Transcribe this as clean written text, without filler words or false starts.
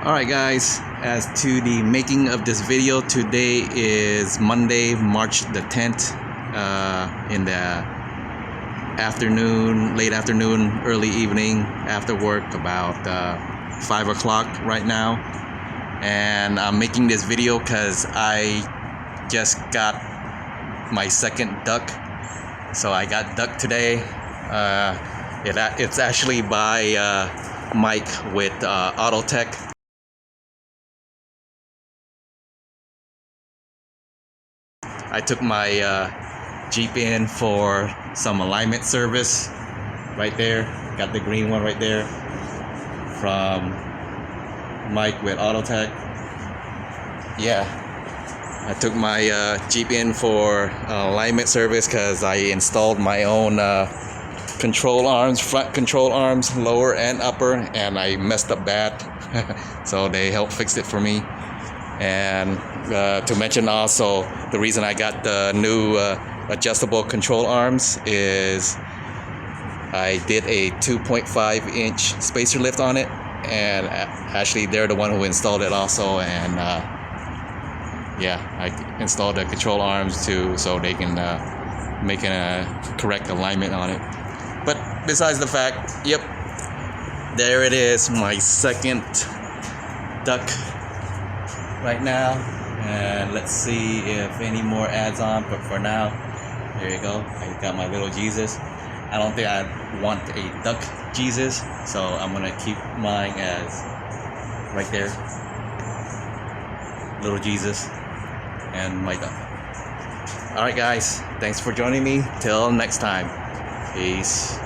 Alright guys, as to the making of this video, today is Monday, March the 10th, in the afternoon, late afternoon, early evening, after work, about 5 o'clock right now. And I'm making this video because I just got my second duck. So I got duck today. It's actually by Mike with AutoTech. I took my Jeep in for some alignment service right there. Got the green one right there from Mike with AutoTech. Yeah, I took my Jeep in for alignment service because I installed my own control arms, front control arms, lower and upper, and I messed up bad. So they helped fix it for me. And to mention also, the reason I got the new adjustable control arms is I did a 2.5 inch spacer lift on it, and actually they're the one who installed it also. And yeah, I installed the control arms too, so they can make a correct alignment on it. But besides the fact, yep, there it is, my second duck right now. And let's see if any more adds on, but for now, there you go. I got my little Jesus. I don't think I want a duck Jesus, so I'm gonna keep mine as right there, little Jesus and my duck. Alright guys, thanks for joining me. Till next time, peace.